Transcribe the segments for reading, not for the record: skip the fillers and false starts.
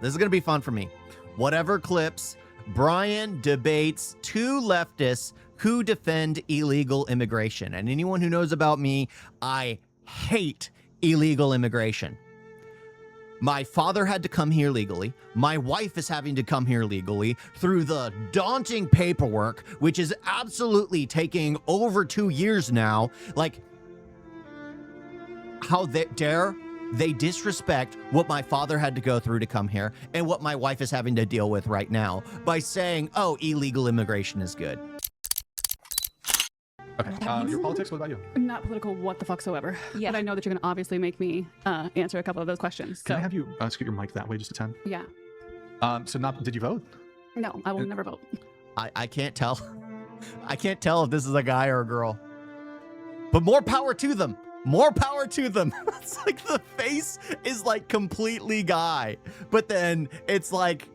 This is going to be fun for me. Whatever clips, Brian debates two leftists who defend illegal immigration. And anyone who knows about me, I hate illegal immigration. My father had to come here legally. My wife is having to come here legally through the daunting paperwork, which is absolutely taking over 2 years now. Like, how dare they disrespect what my father had to go through to come here and what my wife is having to deal with right now by saying, oh, illegal immigration is good. Okay, your politics, what about you? I'm not political what the fucksoever. Yeah. But I know that you're going to obviously make me answer a couple of those questions. Can I have you scoot your mic that way just a 10? Yeah. Did you vote? No, I will never vote. I can't tell. I can't tell if this is a guy or a girl. But more power to them. More power to them. It's like the face is like completely guy. But then it's like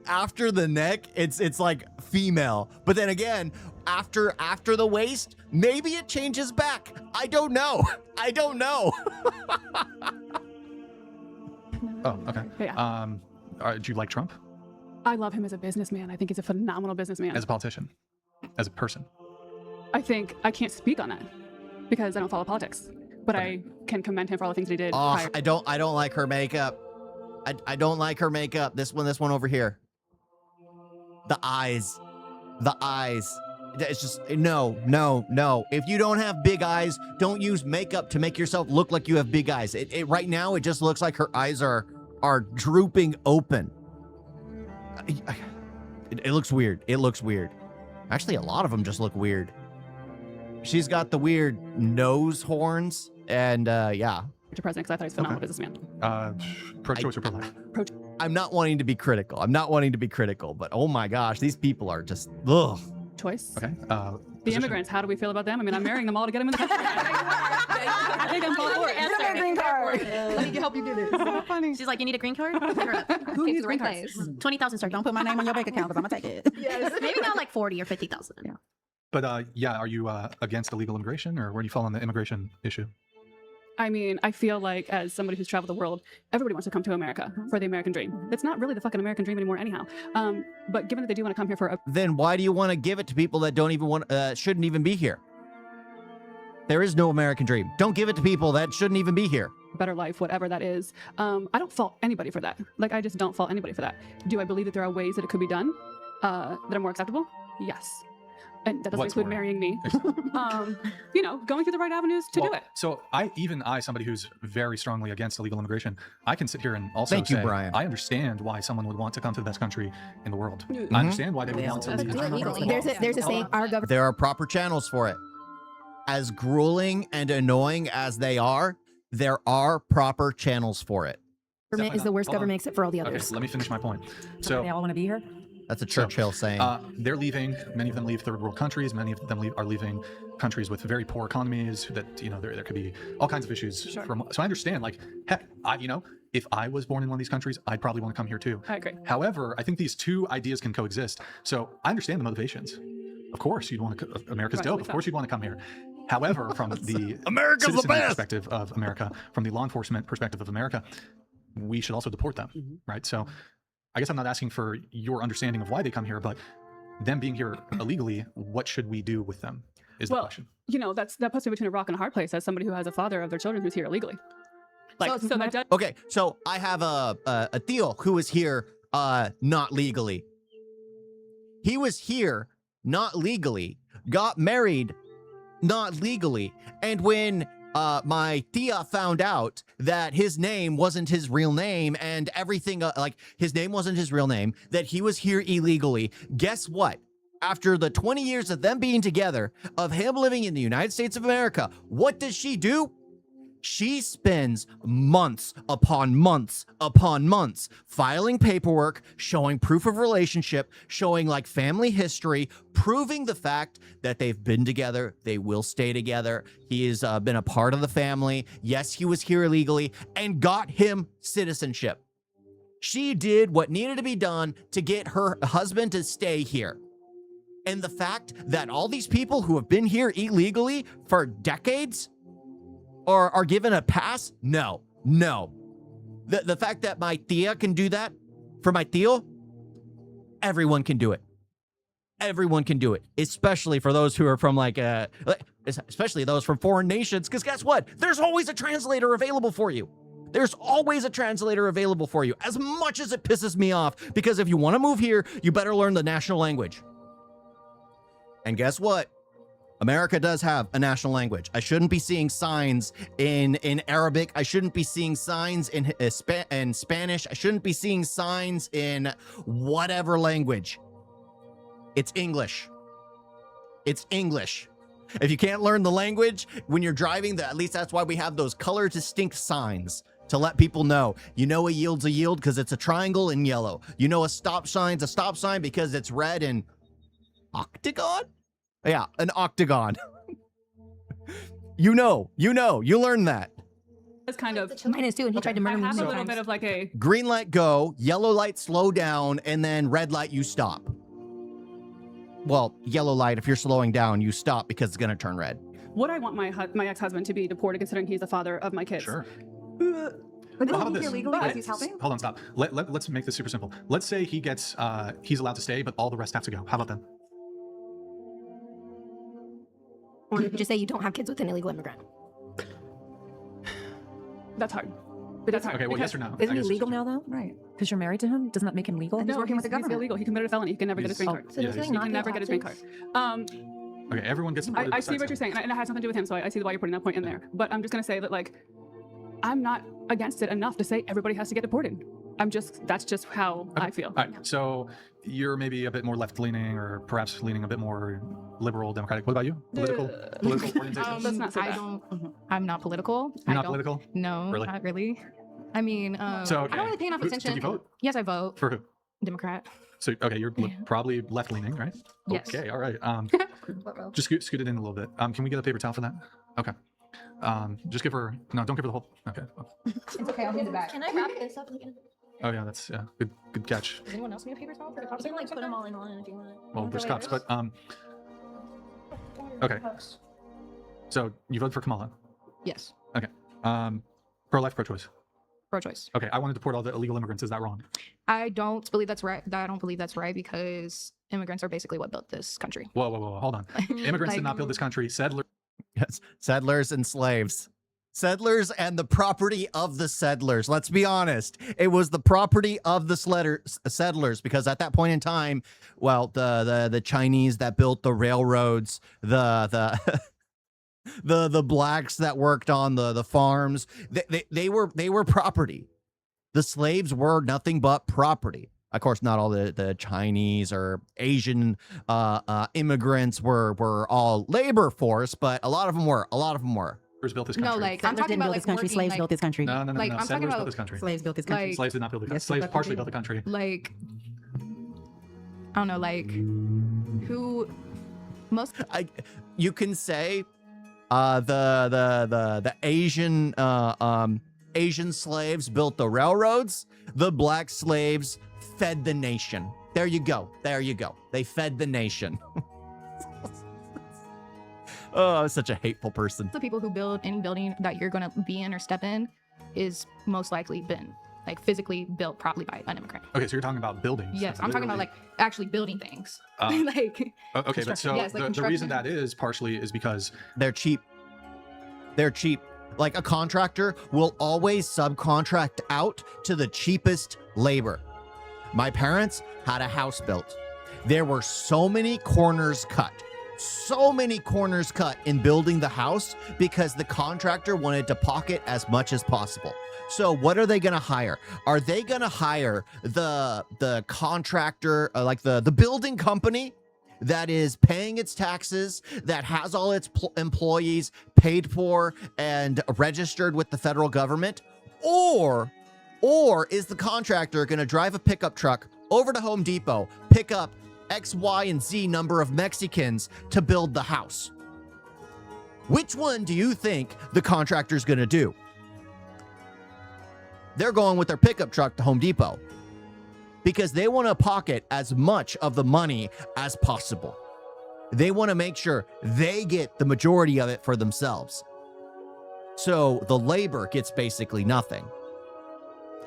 after the neck, it's like female. But then again, after the waist, maybe it changes back. I don't know. I don't know. Oh, okay. Yeah. Do you like Trump? I love him as a businessman. I think he's a phenomenal businessman. As a politician? As a person? I think I can't speak on that because I don't follow politics. But okay. I can commend him for all the things that he did. Oh, I don't like her makeup. I don't like her makeup. This one over here. The eyes. The eyes. It's just, no. If you don't have big eyes, don't use makeup to make yourself look like you have big eyes. Right now, it just looks like her eyes are drooping open. It looks weird. It looks weird. Actually, a lot of them just look weird. She's got the weird nose horns, and yeah. To president, because I thought he was a phenomenal businessman. Pro-choice or pro-life? I'm not wanting to be critical. But oh my gosh, these people are just, ugh. Choice. Okay. The immigrants, how do we feel about them? I mean, I'm marrying them all to get them in the country. I think I'm all for it. Get a green card. Let me help you do this. So funny. She's like, you need a green card? Who needs a green card? 20,000 start. Don't put my name on your bank account because I'm going to take it. Yes. Maybe not like 40 or 50,000. Yeah. But are you against illegal immigration, or where do you fall on the immigration issue? I mean, I feel like as somebody who's traveled the world, everybody wants to come to America for the American dream. It's not really the fucking American dream anymore anyhow. But given that they do want to come here for a... Then why do you want to give it to people that don't even want, shouldn't even be here? There is no American dream. Don't give it to people that shouldn't even be here. Better life, whatever that is. I don't fault anybody for that. Like, I just don't fault anybody for that. Do I believe that there are ways that it could be done that are more acceptable? Yes. And that doesn't include marrying me. Going through the right avenues to do it. So I, somebody who's very strongly against illegal immigration, I can sit here and also say, Brian. I understand why someone would want to come to the best country in the world. I understand why they would want to leave. There's a saying, our government. There are proper channels for it. As grueling and annoying as they are, there are proper channels for it. Government is the worst government except for all the others. Okay, let me finish my point. So they all want to be here? That's a Churchill saying. They're leaving. Many of them leave third world countries. Many of them are leaving countries with very poor economies. That there could be all kinds of issues. Sure. So I understand. Like, heck, if I was born in one of these countries, I'd probably want to come here too. I agree. However, I think these two ideas can coexist. So I understand the motivations. Of course, you'd want to. America's dope. Of course, you'd want to come here. However, from the citizen perspective of America, from the law enforcement perspective of America, we should also deport them, right? So. I guess I'm not asking for your understanding of why they come here, but them being here illegally, what should we do with them is the question. That puts me between a rock and a hard place as somebody who has a father of their children who's here illegally. Okay, so I have a Theo who is here not legally. He was here not legally, got married not legally, and when my Tia found out that his name wasn't his real name and everything, his name wasn't his real name, that he was here illegally. Guess what? After the 20 years of them being together, of him living in the United States of America, what does she do? She spends months upon months upon months filing paperwork, showing proof of relationship, showing family history, proving the fact that they've been together, they will stay together. He has been a part of the family. Yes, he was here illegally and got him citizenship. She did what needed to be done to get her husband to stay here. And the fact that all these people who have been here illegally for decades are given a pass? No. The fact that my Tia can do that For my tío, everyone can do it. Everyone can do it, especially for those who are from especially those from foreign nations, because guess what? There's always a translator available for you. There's always a translator available for you, as much as it pisses me off, because if you want to move here, you better learn the national language. And guess what? America does have a national language. I shouldn't be seeing signs in Arabic. I shouldn't be seeing signs in Spanish. I shouldn't be seeing signs in whatever language. It's English. It's English. If you can't learn the language when you're driving, at least that's why we have those color distinct signs to let people know. You know a yield's a yield because it's a triangle in yellow. You know a stop sign's a stop sign because it's red and octagon? Yeah, an octagon. you learn that. It's kind of Mine is too, and he tried to I murder me. have a many little times. bit of like a Green light, go. Yellow light, slow down. And then red light, you stop. Well, yellow light, if you're slowing down, you stop because it's going to turn red. would I want my ex-husband to be deported considering he's the father of my kids? Sure. But Well, isn't how about he this? here legally But- because he's helping? Hold on, stop. Let's make this super simple. Let's say he gets, he's allowed to stay, but all the rest have to go. How about that? Or just say you don't have kids with an illegal immigrant. That's hard. But That's it's, hard. Okay, well, because- yes or no? isn't I he guess legal it's- now, though? Right. Because you're married to him? Doesn't that make him legal? And he's working with the He's government. illegal. He committed a felony. He can never get his green He's- card. So does Yeah, he He not can pay never get his green card. taxes? Okay, everyone gets deported. I see besides what you're him. saying, and it has nothing to do with him, so I see why you're putting that point in there. But I'm just gonna say that, like, I'm not against it enough to say everybody has to get deported. That's just how I feel. All right, so you're maybe a bit more left-leaning, or perhaps leaning a bit more liberal, democratic. What about you? Political orientation? Let's not say I that. don't. I'm not political. You're I not don't, political? No, Really? not really. I mean, So, okay. I don't really pay enough Who- attention. Did you vote? Yes, I vote For who? Democrat. So, okay, you're Yeah. probably left-leaning, right? Yes. Okay, all right. What row? Just scoot it in a little bit. Can we get a paper towel for that? Okay. Just give her, no, don't give her the whole, okay. It's okay, I'll hand it back. Can I wrap this up? Again? Oh yeah, that's, yeah, good catch. Does anyone else need a paper towel for the You cops? can like put them all in one if you want. Well, there's cups, but, okay. So you voted for Kamala. Yes. Pro-life, pro-choice. Pro-choice. Okay, I want to deport all the illegal immigrants. Is that wrong? I don't believe that's right. I don't believe that's right because immigrants are basically what built this country. Whoa, hold on. Immigrants did not build this country. Settlers Yes, settlers and slaves. Settlers and the property of the settlers. Let's be honest. It was the property of the settlers because at that point in time, well, the Chinese that built the railroads, the the blacks that worked on the farms, they were property. The slaves were nothing but property. Of course, not all the Chinese or Asian immigrants were all labor force, but a lot of them were. built this country. No, like I'm Settlers talking didn't about build like this country. working, Slaves like, built this country. No. like, I'm talking Settlers built about- this country. Slaves built this country. Like- Slaves did not build the country. Yes, Slaves but partially they built the country. like I don't know, like who most You can say the Asian slaves built the railroads. The black slaves fed the nation. There you go. They fed the nation. Oh, I'm such a hateful person. the people who build any building that you're gonna be in or step in is most likely been like physically built probably by an immigrant. Okay, so you're talking about buildings. Yes, I'm talking about Literally. like actually building things. like Okay, but so Yes, like the reason construction. that is partially is because They're cheap. Like a contractor will always subcontract out to the cheapest labor. My parents had a house built. There were so many corners cut in building the house because the contractor wanted to pocket as much as possible. So what are they going to hire? Are they going to hire the contractor, like the building company that is paying its taxes, that has all its employees paid for and registered with the federal government? Or is the contractor going to drive a pickup truck over to Home Depot, pick up X, Y, and Z number of Mexicans to build the house? Which one do you think the contractor's going to do? They're going with their pickup truck to Home Depot because they want to pocket as much of the money as possible. They want to make sure they get the majority of it for themselves. So the labor gets basically nothing.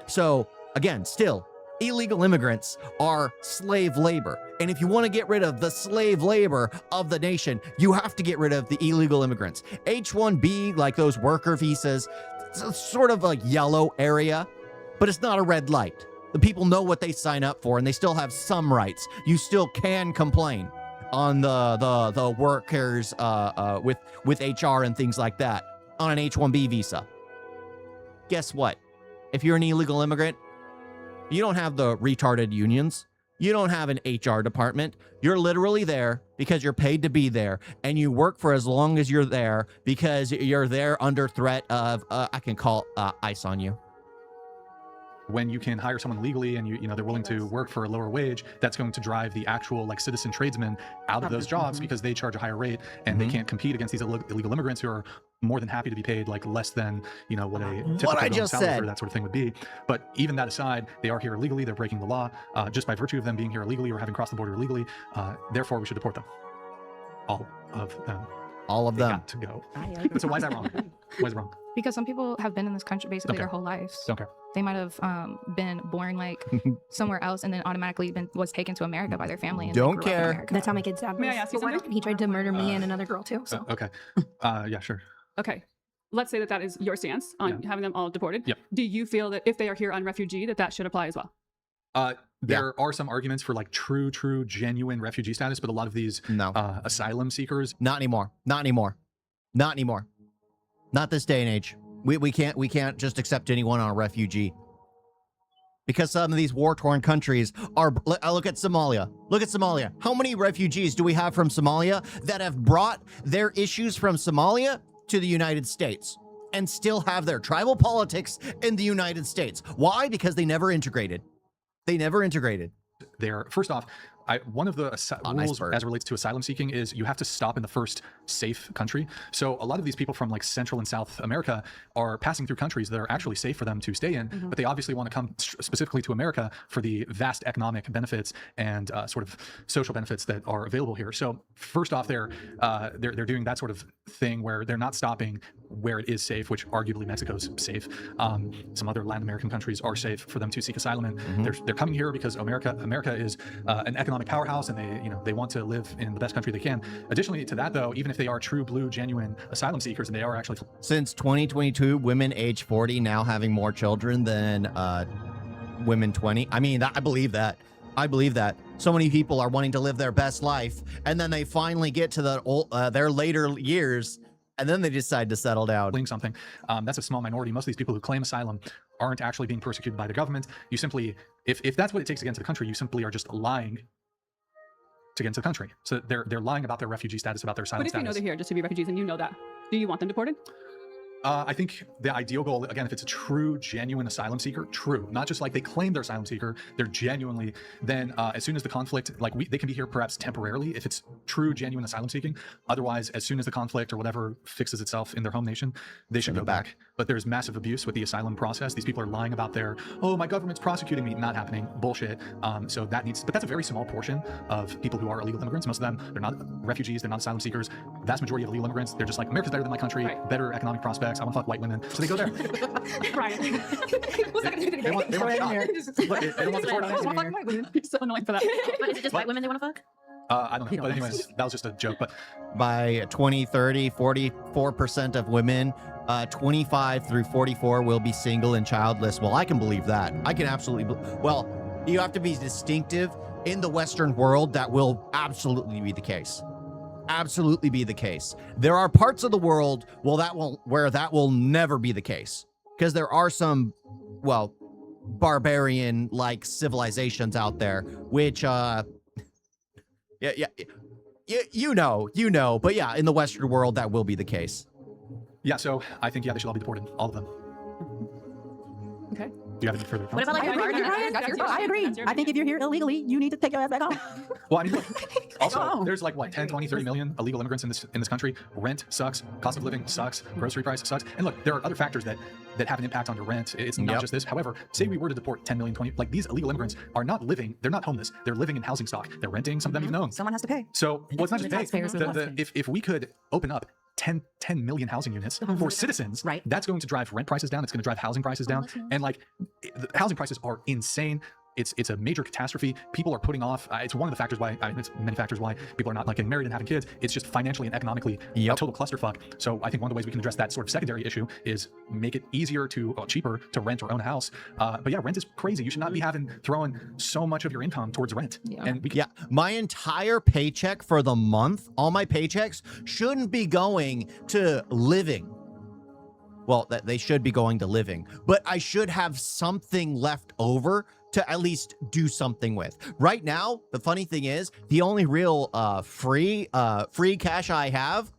So again, still, Illegal immigrants are slave labor. And if you want to get rid of the slave labor of the nation, you have to get rid of the illegal immigrants. H-1B, like those worker visas, it's sort of a yellow area, but it's not a red light. The people know what they sign up for, and they still have some rights. You still can complain on the workers with HR and things like that on an H-1B visa. Guess what? If you're an illegal immigrant, you don't have the retarded unions. You don't have an HR department. You're literally there because you're paid to be there, and you work for as long as you're there because you're there under threat of, I can call ICE on you. When you can hire someone legally and you know they're willing to work for a lower wage, that's going to drive the actual like citizen tradesmen out of those jobs because they charge a higher rate and they can't compete against these illegal immigrants who are more than happy to be paid like less than, you know, what a typical salary for that sort of thing would be. But even that aside, they are here illegally. They're breaking the law just by virtue of them being here illegally or having crossed the border illegally. Therefore, we should deport them. All of them. All of them. Got to go. So why is that wrong? Why is it wrong? Because some people have been in this country basically their whole lives. Don't care. They might have been born like somewhere else and then automatically was taken to America by their family. And Don't grew up in care. America. That's how my kid's dad was. May I ask you something? He tried to murder me and another girl too. So Okay. Yeah, sure. Okay. Let's say that is your stance on having them all deported. Yep. Do you feel that if they are here on refugee, that should apply as well? There are some arguments for like true, genuine refugee status, but a lot of these asylum seekers. Not anymore. Not anymore. Not anymore. Not this day and age. We can't just accept anyone on a refugee. Because some of these war-torn countries are, look at Somalia. Look at Somalia. How many refugees do we have from Somalia that have brought their issues from Somalia to the United States and still have their tribal politics in the United States? Why? Because they never integrated. They never integrated. They're, first off, one of the rules as it relates to asylum seeking is you have to stop in the first safe country. So a lot of these people from like Central and South America are passing through countries that are actually safe for them to stay in, but they obviously want to come specifically to America for the vast economic benefits and sort of social benefits that are available here. So first off, they're doing that sort of thing where they're not stopping where it is safe, which arguably Mexico's safe. Some other Latin American countries are safe for them to seek asylum, and they're coming here because America is an economic powerhouse, and they want to live in the best country they can. Additionally to that, though, even if they are true blue genuine asylum seekers and they are actually, since 2022, women age 40 now having more children than women 20. I mean, I believe that. I believe that. So many people are wanting to live their best life, and then they finally get to their later years, and then they decide to settle down. Something. That's a small minority. Most of these people who claim asylum aren't actually being persecuted by the government. You simply, if that's what it takes to get into the country, you simply are just lying to get into the country. So they're lying about their refugee status, about their asylum But if status. you know they're here just to be refugees and you know that, do you want them deported? I think the ideal goal, again, if it's a true, genuine asylum seeker, not just like they claim they're asylum seeker, they're genuinely, then as soon as the conflict, they can be here perhaps temporarily if it's true, genuine asylum seeking. Otherwise, as soon as the conflict or whatever fixes itself in their home nation, they should go back. But there's massive abuse with the asylum process. These people are lying about my government's prosecuting me. Not happening. Bullshit. So that but that's a very small portion of people who are illegal immigrants. Most of them, they're not refugees, they're not asylum seekers. The vast majority of illegal immigrants, they're just like, America's better than my country, better economic prospects. I want to fuck white women. So they go there. Brian. They want to You're so annoying for that. But is it just white women they want to fuck? I don't know. But anyways, that was just a joke. But by 2030, 44% of women 25 through 44 will be single and childless. Well, I can believe that. I can absolutely well, you have to be distinctive in the Western world. That will absolutely be the case. Absolutely be the case. There are parts of the world where that will never be the case, because there are some, well, barbarian like civilizations out there which you know, but yeah, in the Western world that will be the case. Yeah, so I think they should all be deported, all of them. Okay. Do you have any further What comments? about I agree. I think if you're here illegally, you need to take your ass back home. Well, I mean, look, also, there's like, 10, 20, 30 million illegal immigrants in this country. Rent sucks. Cost of living sucks. Grocery price sucks. And look, there are other factors that have an impact on your rent. It's not just this. However, say we were to deport 10 million, 20, like these illegal immigrants are not living, they're not homeless. They're living in housing stock. They're renting. Some of them even own. Someone has to pay. So, well, it's not just pay. taxpayers will have to pay. If we could open up 10 million housing units for citizens, Right. that's going to drive rent prices down. It's going to drive housing prices down. And the housing prices are insane. it's a major catastrophe. People are putting off. It's one of the factors why. It's many factors why people are not like getting married and having kids. It's just financially and economically a total clusterfuck. So I think one of the ways we can address that sort of secondary issue is make it easier cheaper to rent or own a house. But yeah, rent is crazy. You should not be throwing so much of your income towards rent. And my entire paycheck for the month, all my paychecks shouldn't be going to living. Well, they should be going to living, but I should have something left over to at least do something with. Right now, the funny thing is, the only real free cash I have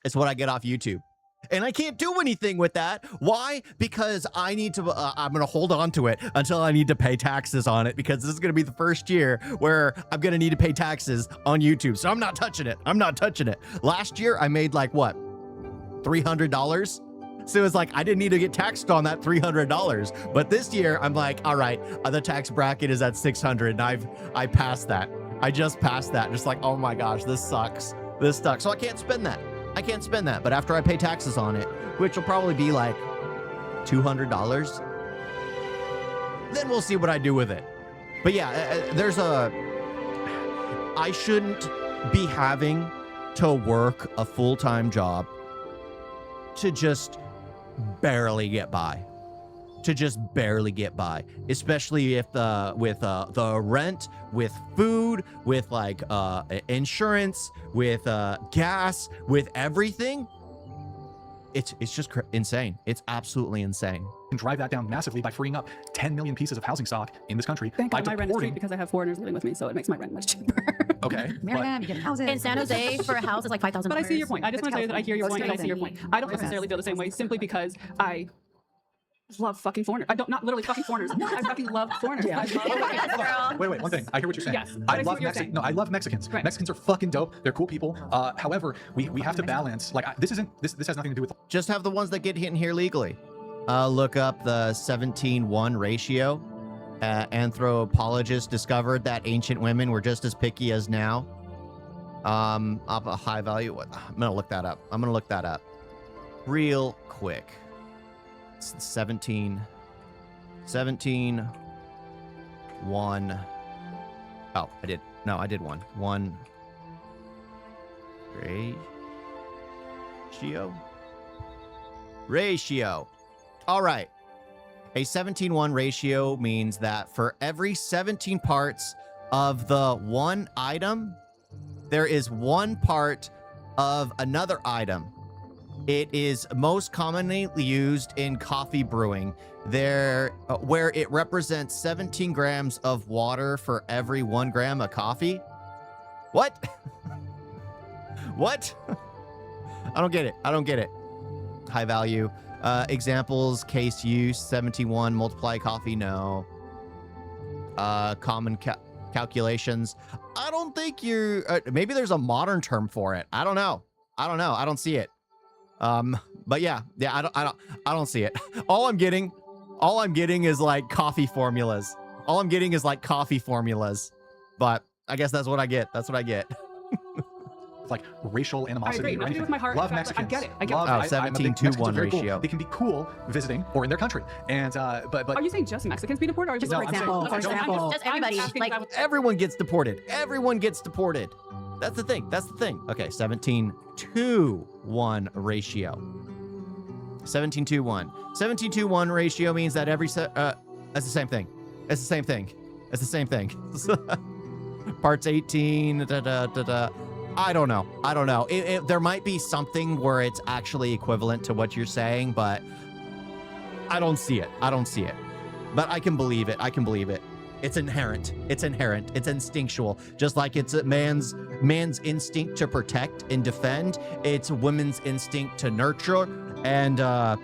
is what I get off YouTube. And I can't do anything with that. Why? Because I need to, I'm going to hold on to it until I need to pay taxes on it, because this is going to be the first year where I'm going to need to pay taxes on YouTube. So I'm not touching it. I'm not touching it. Last year, I made like what? $300? So it was like, I didn't need to get taxed on that $300. But this year, I'm like, all right, the tax bracket is at 600, and I passed that. I just passed that. Just like, oh my gosh, this sucks. This sucks. So I can't spend that. I can't spend that. But after I pay taxes on it, which will probably be like $200, then we'll see what I do with it. But yeah, I shouldn't be having to work a full-time job to just barely get by. Especially if with the rent, with food, with like insurance, with gas, with everything. It's just insane. It's absolutely insane. And drive that down massively by freeing up 10 million pieces of housing stock in this country. Thank God my rent is cheap because I have foreigners living with me, so it makes my rent much cheaper. Okay. America, you get houses. In San Jose, for a house is like $5,000. But I see your point. I just want to tell you that I hear your point and I see your point. I don't necessarily feel the same way simply because I love fucking foreigners. I don't, not literally fucking foreigners. I fucking love foreigners. I love Wait, one thing. I hear what you're saying. Yes, I love Mexicans. No, I love Mexicans. Right. Mexicans are fucking dope. They're cool people. However, we have to balance. Like this has nothing to do with. Just have the ones that get in here legally. Look up the 17:1 ratio. Anthropologists discovered that ancient women were just as picky as now. Of a high value. I'm gonna look that up. Real quick. 17:1. Oh, I did. No, I did one. One ratio. All right. A 17:1 ratio means that for every 17 parts of the one item, there is one part of another item. It is most commonly used in coffee brewing, where it represents 17 grams of water for every 1 gram of coffee. What? What? I don't get it. High value. Examples, case use, 17:1, multiply coffee, no. Common calculations. I don't think you're, maybe there's a modern term for it. I don't know. I don't see it. But yeah, I don't see it. All I'm getting is like coffee formulas. But I guess that's what I get. Like racial animosity. I agree. Or anything. With my heart. Love I Mexicans. get it. I get Oh, it. I'm a big 17:1 Mexicans are very cool. ratio. They can be cool visiting or in their country. And but Are you saying just Mexicans be deported, or just No, for I'm saying- example? for example. Just everybody, like- Everyone gets deported. That's the thing. Okay, 17:1 ratio. 17:1. 17:1 ratio means that every that's the same thing. It's the same thing. Parts 18. I don't know. There might be something where it's actually equivalent to what you're saying, but I don't see it. But I can believe it. It's inherent. It's instinctual. Just like it's a man's instinct to protect and defend, it's women's instinct to nurture. And I've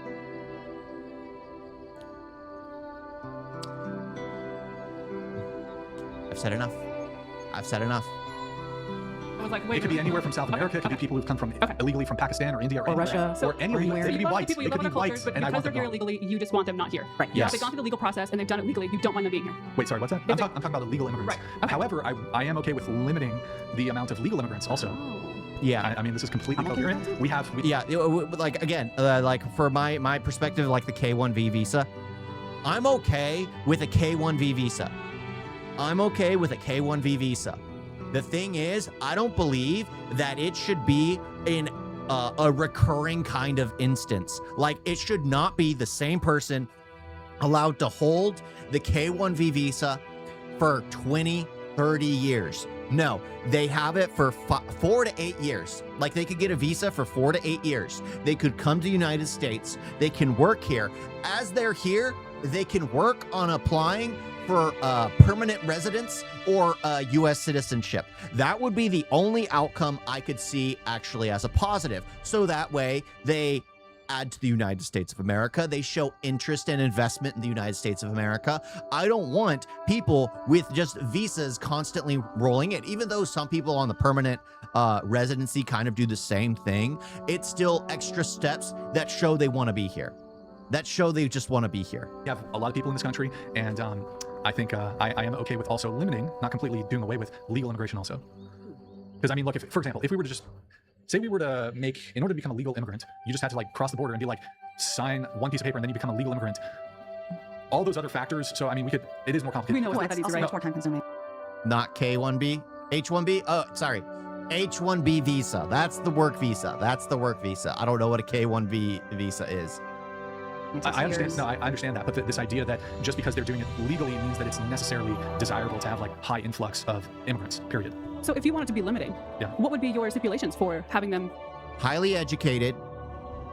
said enough. I was like, it wait. could be anywhere from South America. It could be people who've come from illegally from Pakistan or India or anywhere. Russia. Or any of anywhere. They could be white. People you They love could be other white. cultures, but And I because want they're them here gone. illegally, you just want them not here. Right. Yes. If they've gone through the legal process and they've done it legally, you don't want them being here. Wait, sorry, what's that? I'm talking about illegal immigrants. Right. Okay. However, I am okay with limiting the amount of legal immigrants also. Yeah. I mean, this is completely I'm okay with coherent. that too. Yeah, like again, like for my perspective, like the K-1V visa, I'm okay with a K-1V visa. I'm okay with a K-1B visa. The thing is, I don't believe that it should be in a recurring kind of instance. Like, it should not be the same person allowed to hold the K-1B visa for 20, 30 years. No, they have it for 4 to 8 years. Like, they could get a visa for 4 to 8 years. They could come to the United States. They can work here. As they're here, they can work on applying for permanent residence or U.S. citizenship. That would be the only outcome I could see actually as a positive. So that way they add to the United States of America. They show interest and investment in the United States of America. I don't want people with just visas constantly rolling in. Even though some people on the permanent residency kind of do the same thing, it's still extra steps that show they want to be here. That show they just want to be here. We have a lot of people in this country, and I think I am okay with also limiting, not completely doing away with legal immigration also. Because I mean, look, if, for example, if we were to just say we were to make, in order to become a legal immigrant, you just had to like cross the border and be like, sign one piece of paper and then you become a legal immigrant. All those other factors. So I mean, it is more complicated. We know it's not that easy, right? Much more time consuming. Not K-1B, H-1B. Oh, sorry. H-1B visa. That's the work visa. That's the work visa. I don't know what a K-1B visa is. I understand. No, I understand that. But this idea that just because they're doing it legally means that it's necessarily desirable to have like high influx of immigrants, period. So if you wanted to be limiting, what would be your stipulations for having them? Highly educated.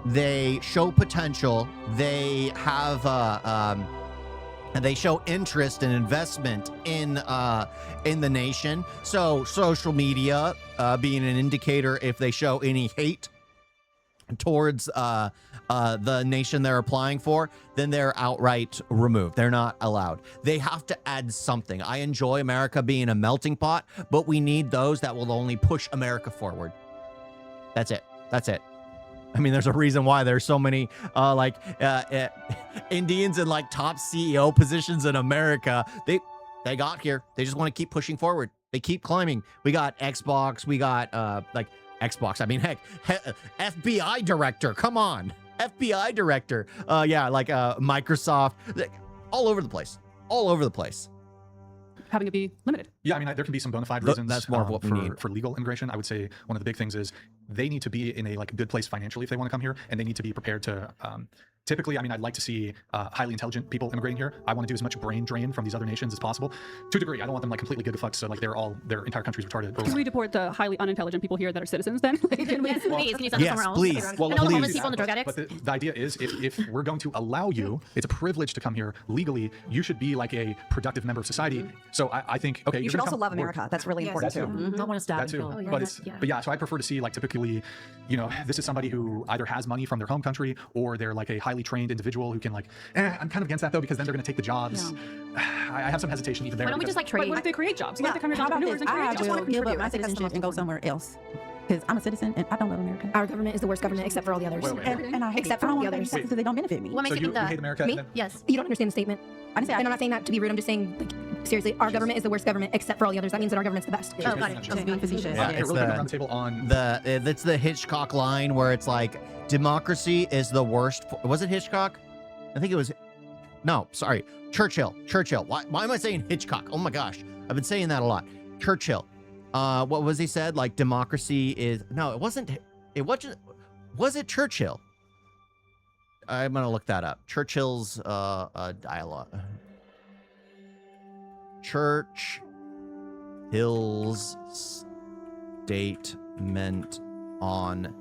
They show potential. They have and they show interest and investment in the nation. So social media being an indicator if they show any hate towards the nation they're applying for, then they're outright removed. They're not allowed. They have to add something. I enjoy America being a melting pot, but we need those that will only push America forward. That's it. That's it. I mean, there's a reason why there's so many Indians in like top CEO positions in America. They got here. They just want to keep pushing forward. They keep climbing. We got Xbox. We got like Xbox. I mean, heck, FBI director. Come on, FBI director. Yeah, like Microsoft. All over the place. All over the place. Having it be limited. Yeah, I mean, there can be some bona fide reasons. That's more of what we need for legal immigration. I would say one of the big things is they need to be in a like good place financially if they want to come here, and they need to be prepared to. Typically, I mean, I'd like to see highly intelligent people immigrating here. I want to do as much brain drain from these other nations as possible. To a degree, I don't want them like completely gigafucked, so like their entire country's retarded. Can we deport the highly unintelligent people here that are citizens then? Yes, please. Can you send us somewhere else? Please. Well, and all the homeless people and the drug addicts. But the idea is, if we're going to allow you, it's a privilege to come here legally. You should be like a productive member of society. So I think, okay, You should also love America. That's really important too. I want to stop. That too. But yeah, so I prefer to see like typically, you know, this is somebody who either has money from their home country or they're like a highly trained individual who can like, I'm kind of against that though, because then they're going to take the jobs. I have some hesitation even there. Why don't we just like trade? But what if they create jobs? What if they come here How as about entrepreneurs this? and create I jobs? will give up my citizenship and go somewhere else. Because I'm a citizen and I don't love America. Our government is the worst government except for all the others. Wait. And I hate Except it. I for don't the want to others. pay taxes because they don't benefit me. What makes So you you think that? hate America? Me? Then? Yes. You don't understand the statement. I didn't say And I'm not saying that to be rude. I'm just saying, like, seriously, our government is the worst government except for all the others. That means that our government's the best. Oh, got it. Just being facetious. Yeah, Okay, it's really quick the- around the table on That's the Hitchcock line where it's like democracy is the worst. Was it Hitchcock? I think it was. No, sorry, Churchill. Why am I saying Hitchcock? Oh my gosh, I've been saying that a lot. Churchill. What was he said? Like democracy is no, it wasn't. It wasn't. Was it Churchill? I'm gonna look that up. Churchill's dialogue. Churchill's statement on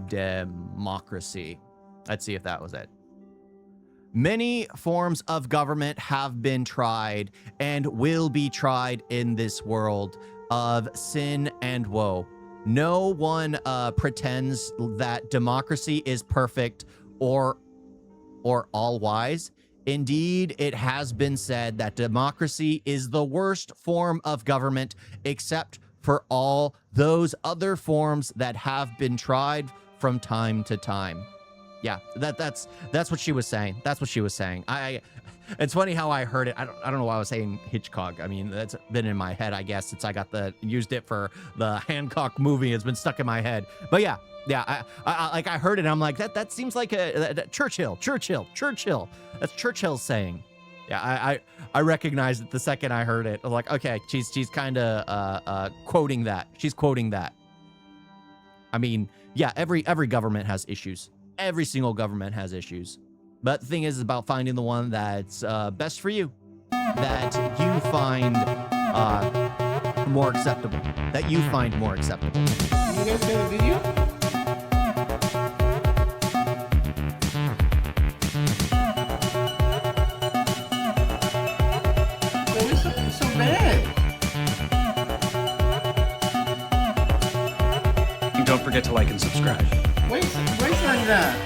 democracy. Let's see if that was it. Many forms of government have been tried and will be tried in this world of sin and woe. No one pretends that democracy is perfect or all wise. Indeed, it has been said that democracy is the worst form of government except for all those other forms that have been tried from time to time. Yeah, that's what she was saying. That's what she was saying. It's funny how I heard it. I don't know why I was saying Hitchcock. I mean, that's been in my head, I guess, since I got used it for the Hancock movie. It's been stuck in my head. But yeah, I heard it. And I'm like, that seems like a Churchill. That's Churchill's saying. Yeah, I recognized it the second I heard it. I was like, okay, she's kind of quoting that. She's quoting that. I mean, yeah, every government has issues. Every single government has issues. But the thing is about finding the one that's best for you, that you find more acceptable, that you find more acceptable. You guys got a video? It's so bad. And don't forget to like and subscribe. Wait like that.